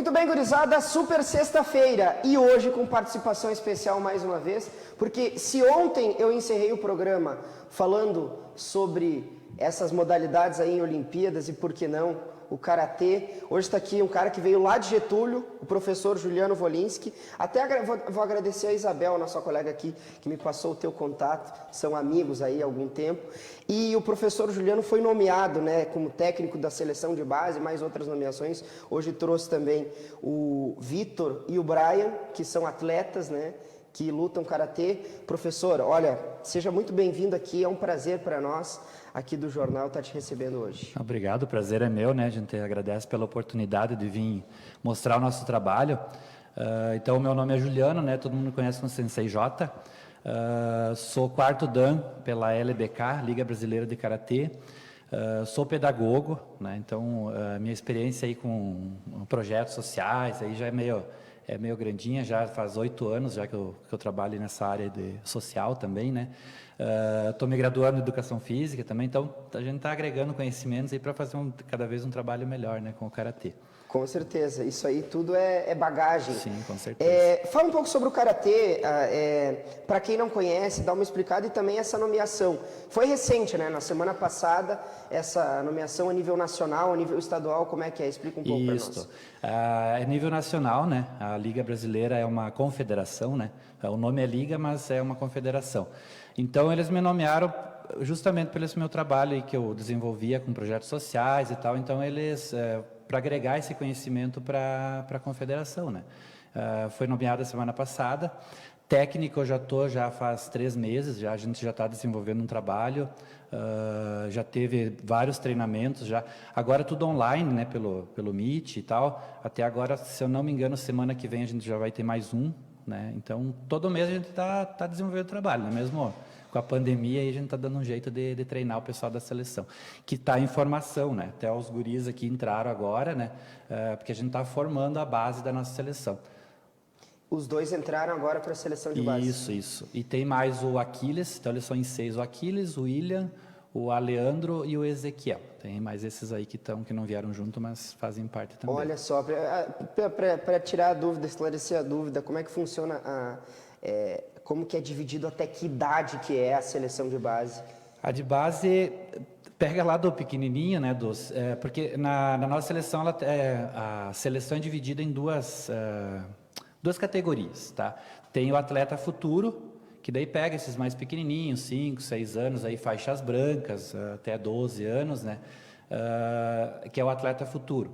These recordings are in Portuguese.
Muito bem, gurizada, super sexta-feira e hoje com participação especial mais uma vez, porque se ontem eu encerrei o programa falando sobre essas modalidades aí em Olimpíadas e por que não o Karatê, hoje está aqui um cara que veio lá de Getúlio, o professor Juliano Wolinski. Até vou agradecer a Isabel, nossa colega aqui, que me passou o teu contato, são amigos aí há algum tempo. E o professor Juliano foi nomeado, né, como técnico da seleção de base, mais outras nomeações. Hoje trouxe também o Vitor e o Brian, que são atletas, né, que lutam Karatê. Professor, olha, seja muito bem-vindo aqui, é um prazer para nós aqui do jornal estar te recebendo hoje. Obrigado, o prazer é meu, né? A gente agradece pela oportunidade de vir mostrar o nosso trabalho. Então, o meu nome é Juliano, né? Todo mundo conhece como Sensei J. Sou quarto Dan pela LBK, Liga Brasileira de Karatê. Sou pedagogo, né? Então, minha experiência aí com projetos sociais aí já é meio grandinha, já faz 8 anos já que eu trabalho nessa área de social também, né? Estou me graduando em Educação Física também, então a gente está agregando conhecimentos aí para fazer cada vez um trabalho melhor, né, com o Karatê. Com certeza, isso aí tudo é bagagem. Sim, com certeza. Fala um pouco sobre o Karatê, para quem não conhece, dá uma explicada, e também essa nomeação. Foi recente, né? Na semana passada, essa nomeação a nível nacional, a nível estadual, como é que é? Explica um pouco para nós. É nível nacional, né? A Liga Brasileira é uma confederação, né? O nome é Liga, mas é uma confederação. Então, eles me nomearam justamente pelo esse meu trabalho aí que eu desenvolvia com projetos sociais e tal. Então, eles... para agregar esse conhecimento para a confederação, né? Foi nomeada semana passada. Técnico eu já estou já faz 3 meses, a gente já está desenvolvendo um trabalho, já teve vários treinamentos, já agora tudo online, né? Pelo Meet e tal. Até agora, se eu não me engano, semana que vem a gente já vai ter mais um, né? Então todo mês a gente está desenvolvendo trabalho, né? Mesmo com a pandemia, aí a gente está dando um jeito de treinar o pessoal da seleção, que está em formação, né? Até os guris aqui entraram agora, né? Porque a gente está formando a base da nossa seleção. Os dois entraram agora para a seleção de base. Isso. E tem mais o Aquiles, então eles são em 6, o Aquiles, o William, o Aleandro e o Ezequiel. Tem mais esses aí que não vieram junto, mas fazem parte também. Olha só, para tirar a dúvida, esclarecer a dúvida, como é que funciona como que é dividido, até que idade que é a seleção de base? A de base pega lá do pequenininho, né? Porque na nossa seleção, a seleção é dividida em duas categorias, tá? Tem o atleta futuro, que daí pega esses mais pequenininhos, 5, 6 anos, aí faixas brancas, até 12 anos, né? Que é o atleta futuro.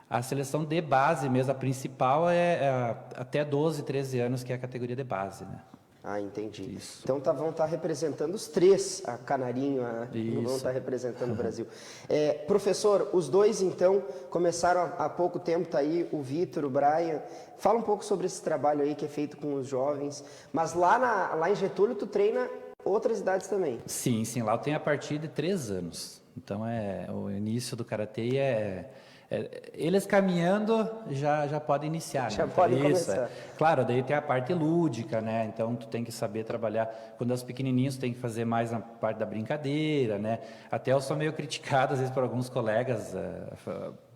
A seleção de base mesmo, a principal, é até 12, 13 anos, que é a categoria de base, né? Ah, entendi. Isso. Então vão estar representando os 3, a Canarinho, vão estar representando o Brasil. Professor, os dois então começaram há pouco tempo, tá aí o Vitor, o Brian. Fala um pouco sobre esse trabalho aí que é feito com os jovens. Mas lá em Getúlio tu treina outras idades também? Sim, lá eu tenho a partir de 3 anos. Então o início do Karatê eles caminhando já podem iniciar, já né? podem começar. Claro, daí tem a parte lúdica, né? Então tu tem que saber trabalhar. Quando é os pequenininhos, tu tem que fazer mais na parte da brincadeira, né? Até eu sou meio criticado às vezes por alguns colegas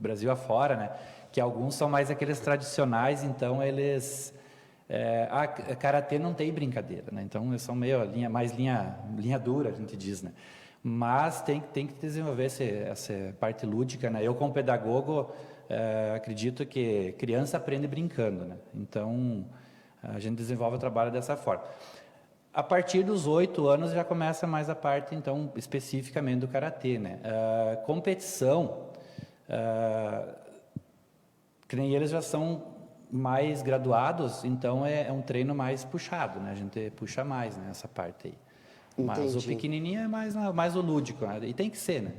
Brasil afora, né? Que alguns são mais aqueles tradicionais, então eles Karatê não tem brincadeira, né? Então eles são meio mais linha dura, a gente diz, né? Mas tem que desenvolver essa parte lúdica, né? Eu, como pedagogo, acredito que criança aprende brincando, né? Então, a gente desenvolve o trabalho dessa forma. A partir dos 8 anos já começa mais a parte, então, especificamente do Karatê, né? Competição, que nem eles já são mais graduados, então é um treino mais puxado, né? A gente puxa mais, né, essa parte aí. Mas o pequenininho é mais o lúdico, né? E tem que ser, né?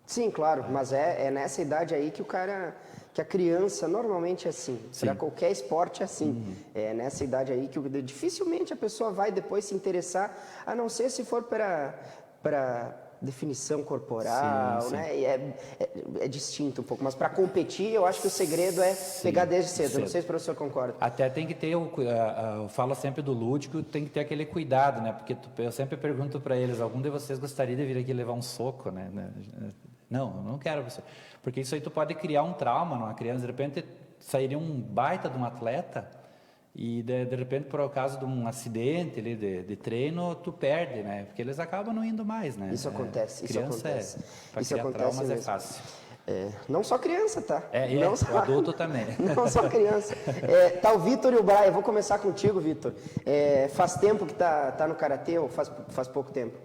Sim, claro, mas é nessa idade aí que a criança normalmente é assim. Para qualquer esporte é assim. É nessa idade aí que dificilmente a pessoa vai depois se interessar, a não ser se for para definição corporal, né? E é distinto um pouco, mas para competir eu acho que o segredo é pegar desde cedo. Não sei se o professor concorda. Até tem que ter, eu falo sempre do lúdico, tem que ter aquele cuidado, né? Porque eu sempre pergunto para eles, algum de vocês gostaria de vir aqui levar um soco, né? Não, eu não quero, professor. Porque isso aí tu pode criar um trauma numa criança, de repente sairia um baita de um atleta e de repente, por causa de um acidente ali de treino, tu perde, né? Porque eles acabam não indo mais, né? Isso acontece, isso criança acontece. Para Isso criar acontece traumas mesmo. É fácil. Não só criança, tá? Não só, o adulto também. Não só criança. Tá o Vitor e o Brian. Vou começar contigo, Vitor. Faz tempo que tá no Karatê ou faz pouco tempo?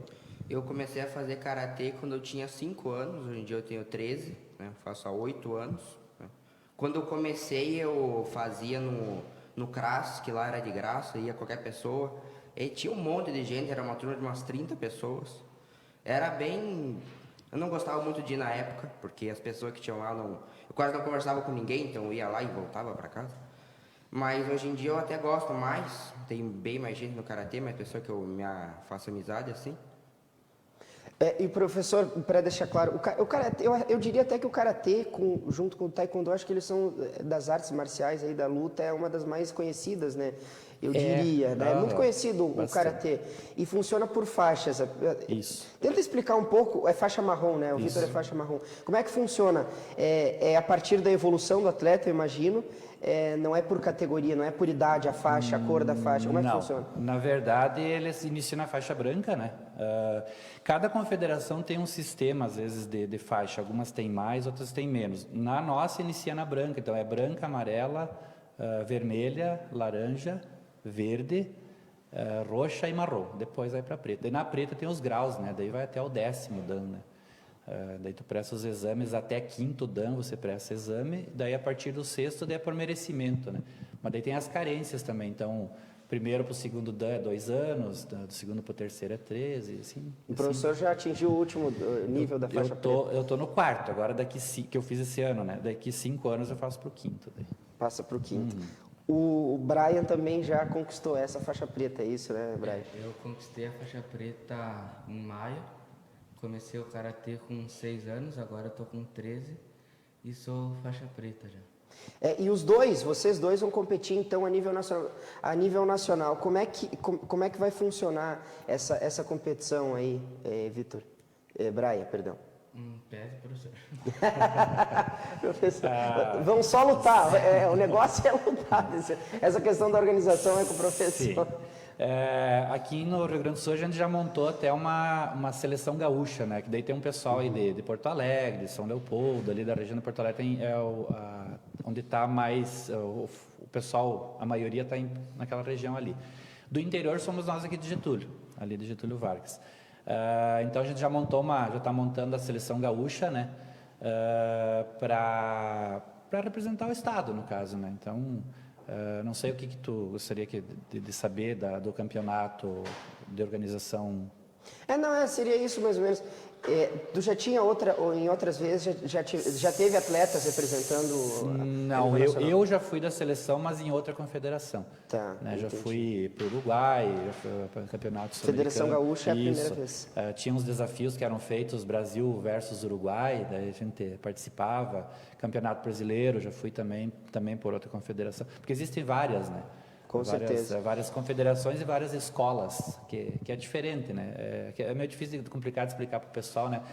Eu comecei a fazer Karatê quando eu tinha 5 anos, hoje em dia eu tenho 13, né? Faço há 8 anos. Né? Quando eu comecei, eu fazia no CRAS, que lá era de graça, ia qualquer pessoa. E tinha um monte de gente, era uma turma de umas 30 pessoas. Era bem... Eu não gostava muito de ir na época, porque as pessoas que tinham lá não... Eu quase não conversava com ninguém, então eu ia lá e voltava para casa. Mas hoje em dia eu até gosto mais, tem bem mais gente no Karatê, mais pessoas que eu faço amizade assim. E professor, para deixar claro, o karatê, eu diria até que o karatê, junto com o taekwondo, acho que eles são das artes marciais aí da luta, é uma das mais conhecidas, né? Eu diria, né? É muito conhecido o karatê e funciona por faixas. Isso. Tenta explicar um pouco, é faixa marrom, né? O Vitor é faixa marrom. Como é que funciona? É a partir da evolução do atleta, eu imagino. Não é por categoria, não é por idade, a faixa, a cor da faixa. Como é que funciona? Na verdade, eles iniciam na faixa branca, né? Cada confederação tem um sistema, às vezes, de faixa. Algumas têm mais, outras têm menos. Na nossa, inicia na branca. Então, é branca, amarela, vermelha, laranja, verde, roxa e marrom. Depois vai para preta. Daí na preta tem os graus, né? Daí vai até o 10º dan, né? Daí tu presta os exames até 5º dan, você presta exame, daí a partir do 6º daí é por merecimento, né? Mas daí tem as carências também, então primeiro para o 2º dan é 2 anos, do 2º para o 3º é 13, assim. O professor já atingiu o último nível da faixa preta? Eu tô no 4º, agora que eu fiz esse ano, né? Daqui 5 anos eu faço para o 5º. Daí. Passa para o 5º. O Brian também já conquistou essa faixa preta, é isso, né, Brian? Eu conquistei a faixa preta em maio. Comecei o Karatê com 6 anos, agora eu tô com 13 e sou faixa preta já. E vocês dois vão competir então a nível nacional. Como é que vai funcionar essa competição aí, Vitor? Brian, perdão. Pede, professor. Professor, vão só lutar. O negócio é lutar. Essa questão da organização é com o professor. Sim. Aqui no Rio Grande do Sul a gente já montou até uma seleção gaúcha, né? Que daí tem um pessoal aí de Porto Alegre, de São Leopoldo, ali da região de Porto Alegre, onde está mais o pessoal, a maioria está naquela região ali. Do interior somos nós aqui de Getúlio, ali de Getúlio Vargas. Então a gente já está montando a seleção gaúcha, né? Para representar o estado, no caso, né? Então não sei o que tu gostaria de saber do campeonato de organização. Seria isso mais ou menos. Tu já tinha ou em outras vezes já teve atletas representando? Não, eu já fui da seleção, mas em outra confederação. Tá. Né? Já fui para o Uruguai, já fui para o campeonato sul-americano. Federação Gaúcha é a primeira vez. Tinha uns desafios que eram feitos, Brasil versus Uruguai, daí a gente participava. Campeonato brasileiro, já fui também por outra confederação, porque existem várias, né? Com certeza. Várias confederações e várias escolas, que é diferente, né? É meio difícil e complicado de explicar para o pessoal, né?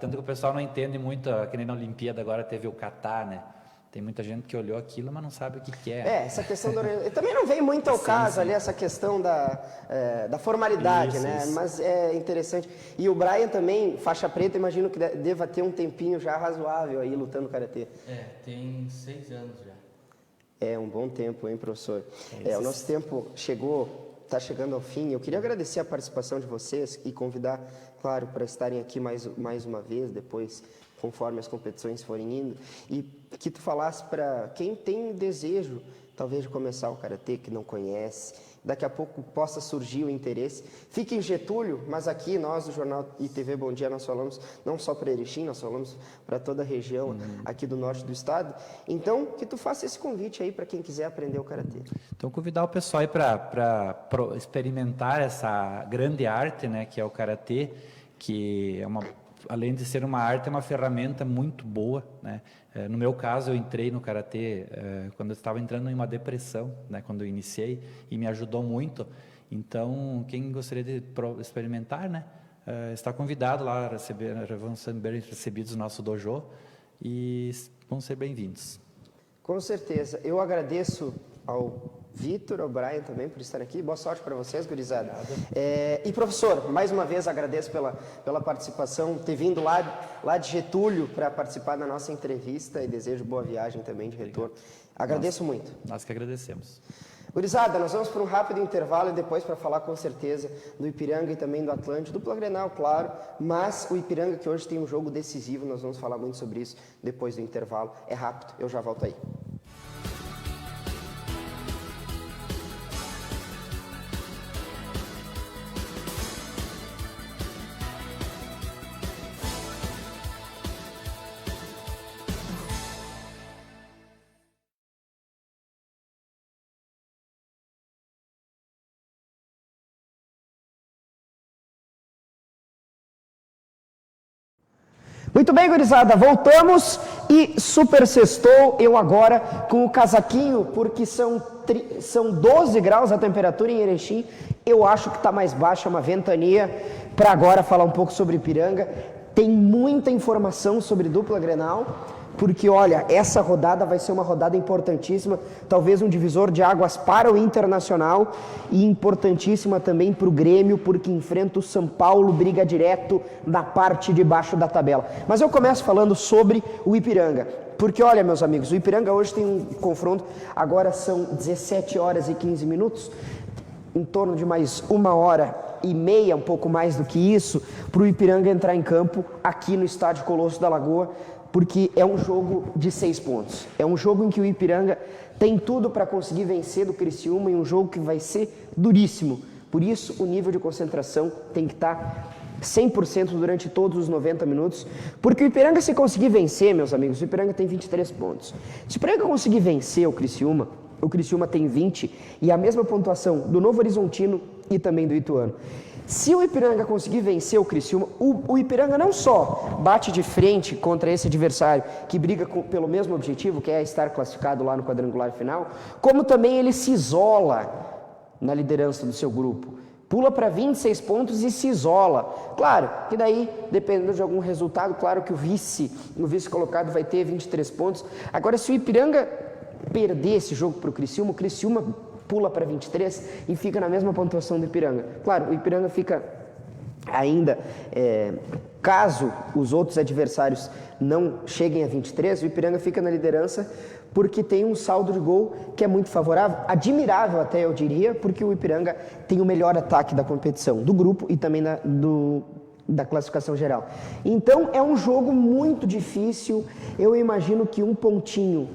Tanto que o pessoal não entende muito, que nem na Olimpíada agora teve o Catar, né? Tem muita gente que olhou aquilo, mas não sabe o que é. Essa questão também não vem muito ao caso ali, essa questão da formalidade, né? Isso. Mas é interessante. E o Brian também, faixa preta, imagino que deva ter um tempinho já razoável aí lutando karatê. Tem 6 anos já. É um bom tempo, hein, professor? O nosso tempo está chegando ao fim. Eu queria agradecer a participação de vocês e convidar, claro, para estarem aqui mais uma vez, depois, conforme as competições forem indo. E que tu falasse para quem tem desejo, talvez, de começar o karatê, que não conhece, daqui a pouco possa surgir o interesse. Fique em Getúlio, mas aqui nós do Jornal ITV Bom Dia, nós falamos não só para Erechim, nós falamos para toda a região aqui do norte do estado. Então, que tu faça esse convite aí para quem quiser aprender o karatê. Então, convidar o pessoal aí para experimentar essa grande arte, né, que é o karatê, que é além de ser uma arte, é uma ferramenta muito boa, né? No meu caso, eu entrei no karatê quando eu estava entrando em uma depressão, né? Quando eu iniciei, e me ajudou muito. Então, quem gostaria de experimentar, né? Está convidado lá, vão ser bem recebidos no nosso dojo e vão ser bem-vindos. Com certeza. Eu agradeço ao Vitor, ao Brian também por estar aqui. Boa sorte para vocês, gurizada. E professor, mais uma vez agradeço pela participação, ter vindo lá de Getúlio para participar da nossa entrevista e desejo boa viagem também de retorno. Agradeço muito. Nós que agradecemos. Gurizada, nós vamos para um rápido intervalo e depois para falar com certeza do Ipiranga e também do Atlântico, dupla Grenal, claro, mas o Ipiranga que hoje tem um jogo decisivo, nós vamos falar muito sobre isso depois do intervalo. É rápido, eu já volto aí. Muito bem, gurizada, voltamos e super sextou, eu agora com o casaquinho, porque são 12 graus a temperatura em Erechim, eu acho que está mais baixa, uma ventania, para agora falar um pouco sobre Ipiranga. Tem muita informação sobre dupla Grenal, porque olha, essa rodada vai ser uma rodada importantíssima, talvez um divisor de águas para o Internacional e importantíssima também para o Grêmio, porque enfrenta o São Paulo, briga direto na parte de baixo da tabela. Mas eu começo falando sobre o Ipiranga, porque olha, meus amigos, o Ipiranga hoje tem um confronto, agora são 17 horas e 15 minutos, em torno de mais 1h30, um pouco mais do que isso, para o Ipiranga entrar em campo aqui no Estádio Colosso da Lagoa, porque é um jogo de 6 pontos. É um jogo em que o Ipiranga tem tudo para conseguir vencer do Criciúma, e um jogo que vai ser duríssimo. Por isso, o nível de concentração tem que estar 100% durante todos os 90 minutos, porque o Ipiranga, se conseguir vencer, meus amigos, o Ipiranga tem 23 pontos. Se o Ipiranga conseguir vencer o Criciúma tem 20 e a mesma pontuação do Novo Horizontino e também do Ituano. Se o Ipiranga conseguir vencer o Criciúma, o Ipiranga não só bate de frente contra esse adversário que briga pelo mesmo objetivo, que é estar classificado lá no quadrangular final, como também ele se isola na liderança do seu grupo. Pula para 26 pontos e se isola. Claro, que daí, dependendo de algum resultado, claro que o vice colocado vai ter 23 pontos. Agora, se o Ipiranga perder esse jogo para o Criciúma pula para 23 e fica na mesma pontuação do Ipiranga. Claro, o Ipiranga fica ainda, caso os outros adversários não cheguem a 23, o Ipiranga fica na liderança porque tem um saldo de gol que é muito favorável, admirável até eu diria, porque o Ipiranga tem o melhor ataque da competição, do grupo e também da classificação geral. Então é um jogo muito difícil, eu imagino que um pontinho,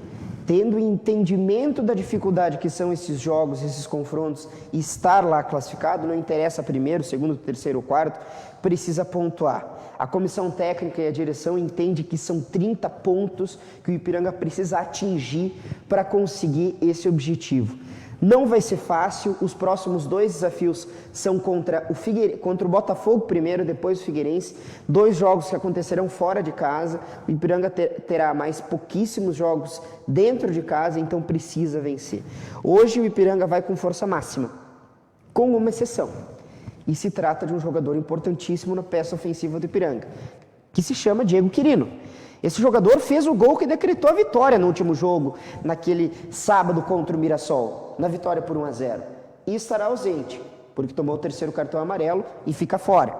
tendo entendimento da dificuldade que são esses jogos, esses confrontos, e estar lá classificado, não interessa primeiro, segundo, terceiro ou quarto, precisa pontuar. A comissão técnica e a direção entende que são 30 pontos que o Ipiranga precisa atingir para conseguir esse objetivo. Não vai ser fácil, os próximos 2 desafios são contra o Botafogo primeiro, depois o Figueirense, 2 jogos que acontecerão fora de casa, o Ipiranga terá mais pouquíssimos jogos dentro de casa, então precisa vencer. Hoje o Ipiranga vai com força máxima, com uma exceção, e se trata de um jogador importantíssimo na peça ofensiva do Ipiranga, que se chama Diego Quirino. Esse jogador fez o gol que decretou a vitória no último jogo, naquele sábado contra o Mirassol, na vitória por 1-0. E estará ausente, porque tomou o 3º cartão amarelo e fica fora.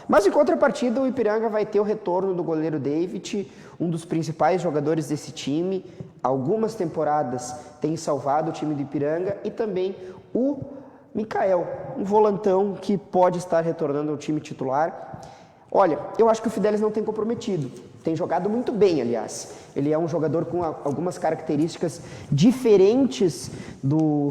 Mas em contrapartida, o Ipiranga vai ter o retorno do goleiro David, um dos principais jogadores desse time. Algumas temporadas tem salvado o time do Ipiranga, e também o Mikael, um volantão que pode estar retornando ao time titular. Olha, eu acho que o Fidelis não tem comprometido. Tem jogado muito bem, aliás. Ele é um jogador com algumas características diferentes do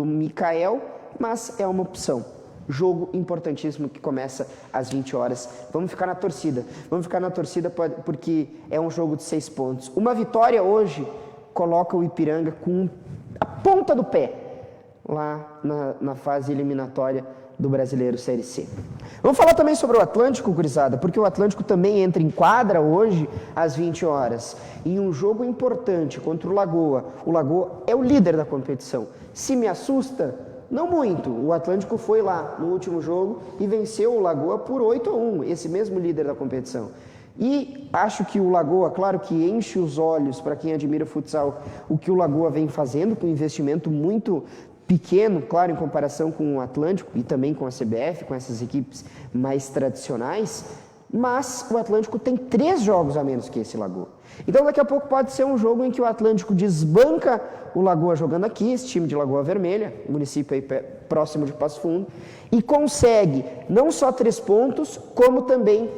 Mikael, mas é uma opção. Jogo importantíssimo que começa às 20 horas. Vamos ficar na torcida. Vamos ficar na torcida porque é um jogo de 6 pontos. Uma vitória hoje coloca o Ipiranga com a ponta do pé lá na fase eliminatória do Brasileiro Série C. Vamos falar também sobre o Atlântico, gurizada, porque o Atlântico também entra em quadra hoje às 20 horas, em um jogo importante contra o Lagoa. O Lagoa é o líder da competição. Se me assusta, não muito. O Atlântico foi lá no último jogo e venceu o Lagoa por 8-1, esse mesmo líder da competição. E acho que o Lagoa, claro que enche os olhos para quem admira futsal, o que o Lagoa vem fazendo, com um investimento muito pequeno, claro, em comparação com o Atlântico e também com a CBF, com essas equipes mais tradicionais, mas o Atlântico tem 3 jogos a menos que esse Lagoa. Então daqui a pouco pode ser um jogo em que o Atlântico desbanca o Lagoa jogando aqui, esse time de Lagoa Vermelha, município aí próximo de Passo Fundo, e consegue não só 3 pontos, como também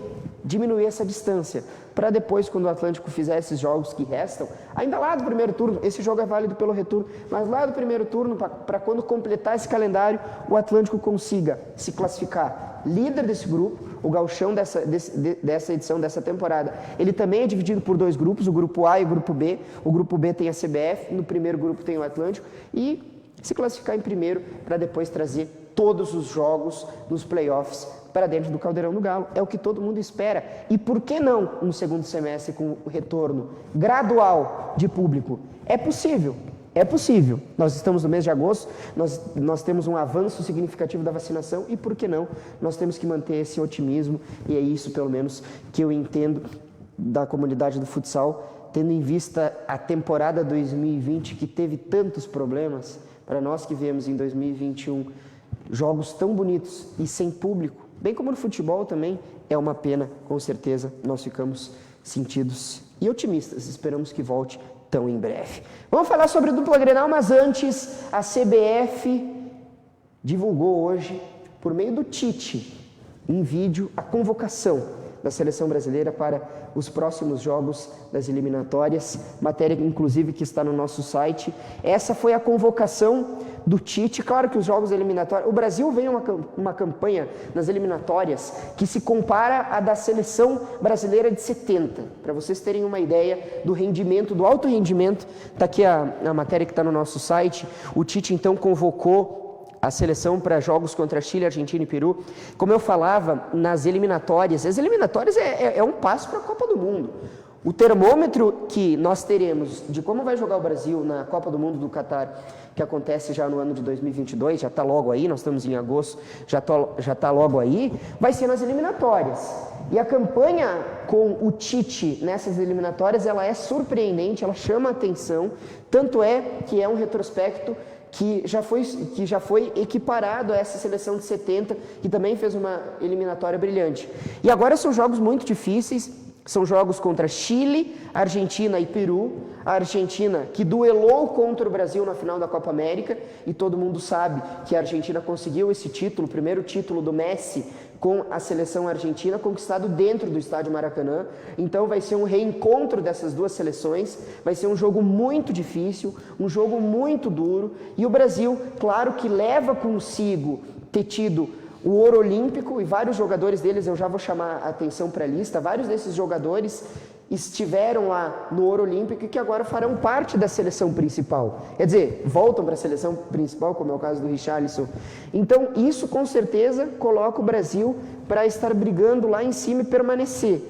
diminuir essa distância, para depois, quando o Atlântico fizer esses jogos que restam, ainda lá do primeiro turno, esse jogo é válido pelo retorno, mas lá do primeiro turno, para quando completar esse calendário, o Atlântico consiga se classificar líder desse grupo, o gauchão dessa edição, dessa temporada. Ele também é dividido por 2 grupos, o grupo A e o grupo B. O grupo B tem a CBF, no primeiro grupo tem o Atlântico, e se classificar em primeiro para depois trazer todos os jogos dos playoffs para dentro do Caldeirão do Galo. É o que todo mundo espera. E por que não um segundo semestre com o retorno gradual de público? É possível. É possível. Nós estamos no mês de agosto, nós temos um avanço significativo da vacinação e por que não? Nós temos que manter esse otimismo e é isso, pelo menos, que eu entendo da comunidade do futsal, tendo em vista a temporada 2020 que teve tantos problemas, para nós que viemos em 2021 jogos tão bonitos e sem público, bem como no futebol também, é uma pena, com certeza, nós ficamos sentidos e otimistas, esperamos que volte tão em breve. Vamos falar sobre a dupla Grenal, mas antes, a CBF divulgou hoje, por meio do Tite, em vídeo, a convocação da seleção brasileira para os próximos jogos das eliminatórias, matéria inclusive que está no nosso site. Essa foi a convocação do Tite. Claro que os jogos eliminatórios, o Brasil vem uma campanha nas eliminatórias que se compara à da seleção brasileira de 70, para vocês terem uma ideia do rendimento, do alto rendimento. Está aqui a matéria que está no nosso site. O Tite então convocou a seleção para jogos contra Chile, Argentina e Peru. Como eu falava, nas eliminatórias, as eliminatórias é um passo para a Copa do Mundo. O termômetro que nós teremos de como vai jogar o Brasil na Copa do Mundo do Catar, que acontece já no ano de 2022, já está logo aí, nós estamos em agosto, já está logo aí, vai ser nas eliminatórias. E a campanha com o Tite nessas eliminatórias, ela é surpreendente, ela chama a atenção, tanto é que é um retrospecto que já foi equiparado a essa seleção de 70, que também fez uma eliminatória brilhante. E agora são jogos muito difíceis, são jogos contra Chile, Argentina e Peru. A Argentina que duelou contra o Brasil na final da Copa América, e todo mundo sabe que a Argentina conseguiu esse título, o primeiro título do Messi com a seleção argentina, conquistado dentro do estádio Maracanã. Então vai ser um reencontro dessas duas seleções, vai ser um jogo muito difícil, um jogo muito duro, e o Brasil, claro que leva consigo ter tido o ouro olímpico, e vários jogadores deles, eu já vou chamar a atenção para a lista, vários desses jogadores estiveram lá no ouro olímpico e que agora farão parte da seleção principal. Quer dizer, voltam para a seleção principal, como é o caso do Richarlison. Então, isso com certeza coloca o Brasil para estar brigando lá em cima e permanecer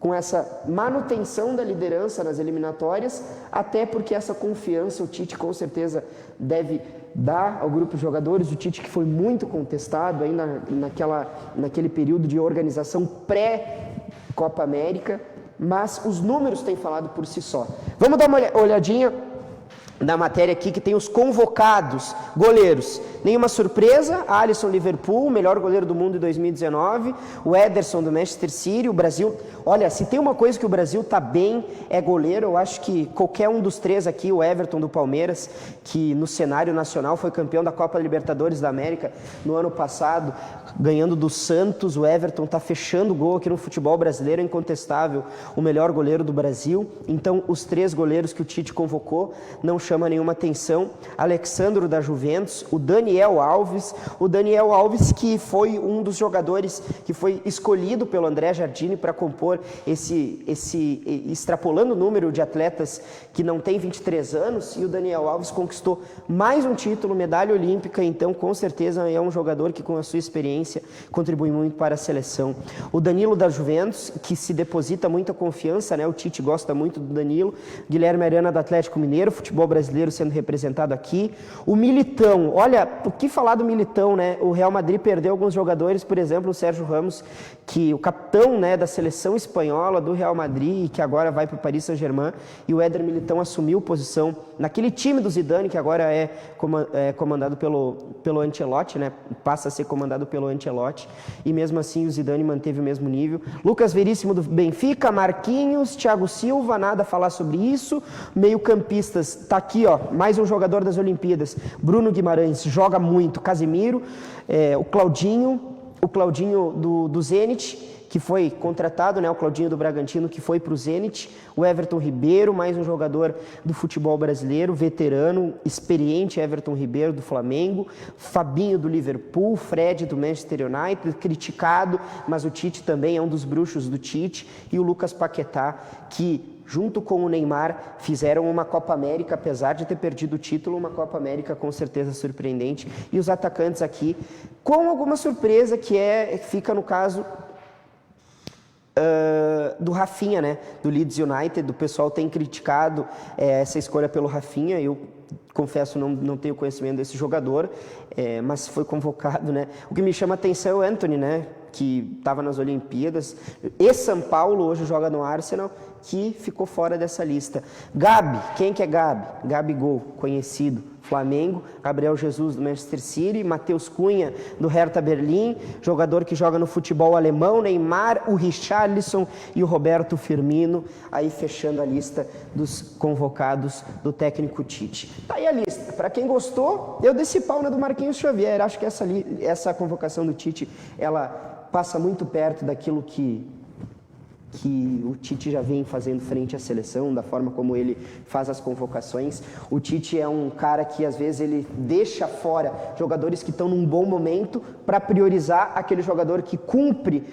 com essa manutenção da liderança nas eliminatórias, até porque essa confiança o Tite com certeza deve dar ao grupo de jogadores. O Tite que foi muito contestado ainda naquele período de organização pré-Copa América, mas os números têm falado por si só. Vamos dar uma olhadinha na matéria aqui que tem os convocados goleiros. Nenhuma surpresa, Alisson Liverpool, o melhor goleiro do mundo em 2019, o Ederson do Manchester City. O Brasil, olha, se tem uma coisa que o Brasil tá bem é goleiro. Eu acho que qualquer um dos 3 aqui, o Everton do Palmeiras, que no cenário nacional foi campeão da Copa Libertadores da América no ano passado, ganhando do Santos. O Everton tá fechando o gol aqui no futebol brasileiro, é incontestável, o melhor goleiro do Brasil. Então os 3 goleiros que o Tite convocou não chama nenhuma atenção. Alexandro da Juventus, o Daniel Alves que foi um dos jogadores que foi escolhido pelo André Jardine para compor esse extrapolando o número de atletas que não tem 23 anos, e o Daniel Alves conquistou mais um título, medalha olímpica, então com certeza é um jogador que com a sua experiência contribui muito para a seleção. O Danilo da Juventus, que se deposita muita confiança, né? O Tite gosta muito do Danilo. Guilherme Arana do Atlético Mineiro, futebol brasileiro brasileiro sendo representado aqui. O Militão, olha, o que falar do Militão, né? O Real Madrid perdeu alguns jogadores, por exemplo, o Sérgio Ramos, que o capitão, né, da seleção espanhola do Real Madrid, que agora vai para o Paris Saint-Germain, e o Éder Militão assumiu posição naquele time do Zidane, que agora é comandado pelo Ancelotti, né? Passa a ser comandado pelo Ancelotti, e mesmo assim o Zidane manteve o mesmo nível. Lucas Veríssimo do Benfica, Marquinhos, Thiago Silva, nada a falar sobre isso. Meio-campistas, tá aqui, ó, mais um jogador das Olimpíadas, Bruno Guimarães, joga muito. Casemiro, o Claudinho do Zenit, que foi contratado, né, o Claudinho do Bragantino, que foi para o Zenit, o Everton Ribeiro, mais um jogador do futebol brasileiro, veterano, experiente, Everton Ribeiro do Flamengo, Fabinho do Liverpool, Fred do Manchester United, criticado, mas o Tite também é um dos bruxos do Tite, e o Lucas Paquetá, que junto com o Neymar fizeram uma Copa América, apesar de ter perdido o título, uma Copa América com certeza surpreendente, e os atacantes aqui, com alguma surpresa que fica no caso do Rafinha, né, do Leeds United. O pessoal tem criticado essa escolha pelo Rafinha. Eu confesso não tenho conhecimento desse jogador, mas foi convocado, né. O que me chama a atenção é o Antony, né, que estava nas Olimpíadas, e São Paulo hoje joga no Arsenal, que ficou fora dessa lista. Gabi, quem que é Gabi? Gabigol, conhecido, Flamengo, Gabriel Jesus do Manchester City, Matheus Cunha do Hertha Berlim, jogador que joga no futebol alemão, Neymar, o Richarlison e o Roberto Firmino, aí fechando a lista dos convocados do técnico Tite. Tá aí a lista. Para quem gostou, eu desci pau na do Marquinhos Xavier. Acho que essa convocação do Tite, ela passa muito perto daquilo que o Tite já vem fazendo frente à seleção, da forma como ele faz as convocações. O Tite é um cara que às vezes ele deixa fora jogadores que estão num bom momento para priorizar aquele jogador que cumpre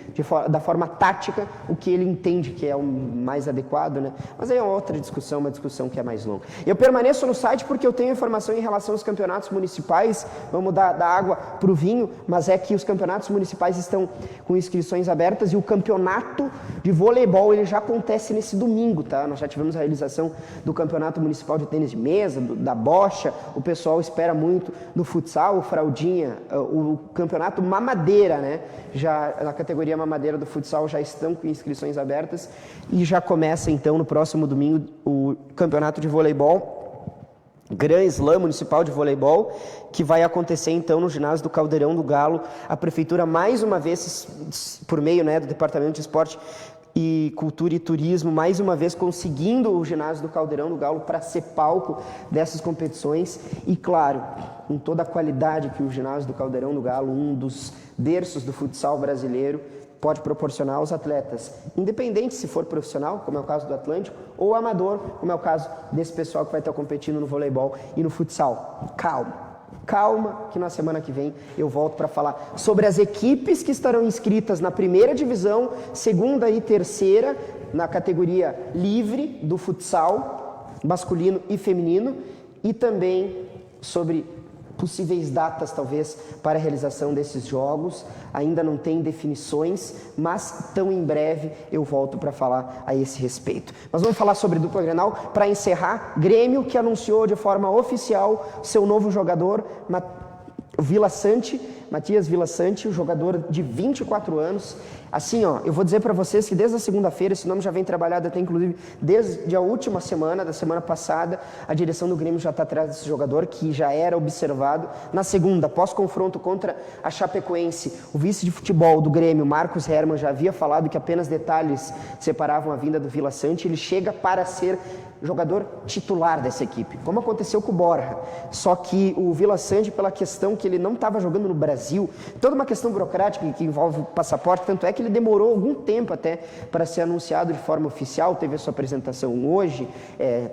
da forma tática o que ele entende que é o mais adequado, né? Mas aí é outra discussão, uma discussão que é mais longa. Eu permaneço no site porque eu tenho informação em relação aos campeonatos municipais. Vamos da água para o vinho, mas é que os campeonatos municipais estão com inscrições abertas, e o campeonato de voleibol ele já acontece nesse domingo, tá? Nós já tivemos a realização do Campeonato Municipal de Tênis de Mesa, da bocha, o pessoal espera muito do futsal, o fraldinha, o Campeonato Mamadeira, né? Já na categoria Mamadeira do futsal já estão com inscrições abertas, e já começa então no próximo domingo o Campeonato de Voleibol, Grand Slam Municipal de Voleibol, que vai acontecer então no ginásio do Caldeirão do Galo. A prefeitura, mais uma vez, por meio, né, do Departamento de Esporte e Cultura e Turismo, mais uma vez conseguindo o ginásio do Caldeirão do Galo para ser palco dessas competições, e claro, com toda a qualidade que o ginásio do Caldeirão do Galo, um dos berços do futsal brasileiro, pode proporcionar aos atletas, independente se for profissional, como é o caso do Atlântico, ou amador, como é o caso desse pessoal que vai estar competindo no voleibol e no futsal. Calma, que na semana que vem eu volto para falar sobre as equipes que estarão inscritas na primeira divisão, segunda e terceira, na categoria livre do futsal, masculino e feminino, e também sobre possíveis datas, talvez, para a realização desses jogos. Ainda não tem definições, mas tão em breve eu volto para falar a esse respeito. Mas vamos falar sobre dupla Grenal. Para encerrar, Grêmio, que anunciou de forma oficial seu novo jogador, Matias Villasanti, jogador de 24 anos. Assim, ó, eu vou dizer para vocês que desde a segunda-feira, esse nome já vem trabalhado até inclusive desde a última semana, da semana passada, a direção do Grêmio já está atrás desse jogador, que já era observado. Na segunda, pós-confronto contra a Chapecoense, o vice de futebol do Grêmio, Marcos Herman, já havia falado que apenas detalhes separavam a vinda do Villasanti. Ele chega para ser jogador titular dessa equipe, como aconteceu com o Borja. Só que o Villasanti, pela questão que ele não estava jogando no Brasil, toda uma questão burocrática que envolve o passaporte, tanto é que ele demorou algum tempo até para ser anunciado de forma oficial, teve a sua apresentação hoje,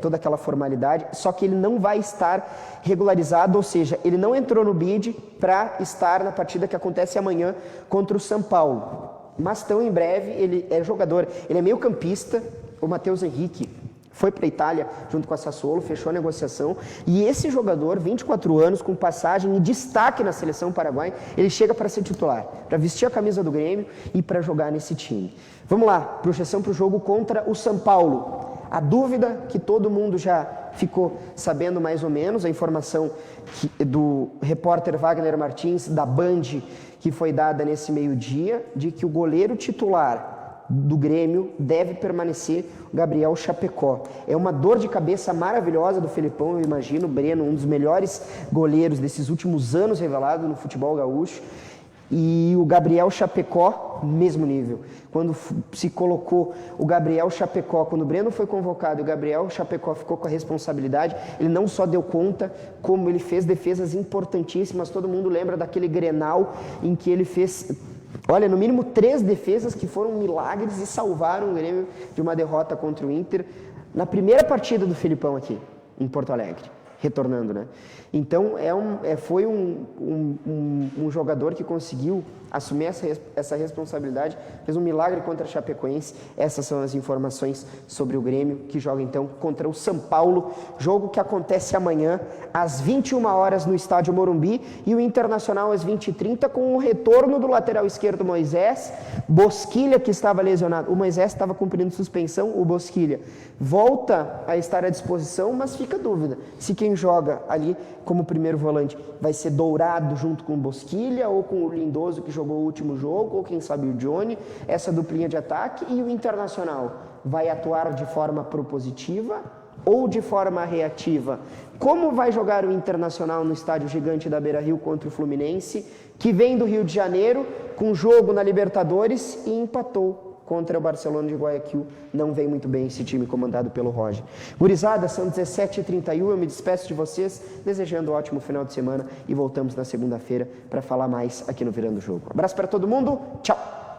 toda aquela formalidade, só que ele não vai estar regularizado, ou seja, ele não entrou no bid para estar na partida que acontece amanhã contra o São Paulo. Mas tão em breve, ele é jogador, ele é meio campista, o Matheus Henrique foi para a Itália junto com a Sassuolo, fechou a negociação, e esse jogador, 24 anos, com passagem e destaque na seleção paraguaia, ele chega para ser titular, para vestir a camisa do Grêmio e para jogar nesse time. Vamos lá, projeção para o jogo contra o São Paulo. A dúvida que todo mundo já ficou sabendo mais ou menos a informação do repórter Wagner Martins, da Band, que foi dada nesse meio-dia, de que o goleiro titular do Grêmio deve permanecer, o Gabriel Chapecó. É uma dor de cabeça maravilhosa do Felipão, eu imagino. O Breno, um dos melhores goleiros desses últimos anos revelado no futebol gaúcho. E o Gabriel Chapecó, mesmo nível. Quando se colocou o Gabriel Chapecó, quando o Breno foi convocado e o Gabriel Chapecó ficou com a responsabilidade, ele não só deu conta, como ele fez defesas importantíssimas. Todo mundo lembra daquele Grenal em que ele fez, olha, no mínimo 3 defesas que foram milagres e salvaram o Grêmio de uma derrota contra o Inter na primeira partida do Felipão aqui, em Porto Alegre, retornando, né? Então, foi um jogador que conseguiu assumir essa responsabilidade, fez um milagre contra a Chapecoense. Essas são as informações sobre o Grêmio, que joga então contra o São Paulo, jogo que acontece amanhã às 21 horas no estádio Morumbi, e o Internacional às 20h30 com o retorno do lateral esquerdo Moisés Bosquilha, que estava lesionado. O Moisés estava cumprindo suspensão, o Bosquilha volta a estar à disposição, mas fica a dúvida se quem joga ali como primeiro volante vai ser Dourado junto com o Bosquilha, ou com o Lindoso, que jogou o último jogo, ou quem sabe o Johnny, essa duplinha de ataque. E o Internacional vai atuar de forma propositiva ou de forma reativa? Como vai jogar o Internacional no estádio gigante da Beira-Rio contra o Fluminense, que vem do Rio de Janeiro com jogo na Libertadores e empatou contra o Barcelona de Guayaquil? Não vem muito bem esse time comandado pelo Roger. Gurizada, são 17h31, eu me despeço de vocês, desejando um ótimo final de semana, e voltamos na segunda-feira para falar mais aqui no Virando o Jogo. Abraço para todo mundo, tchau!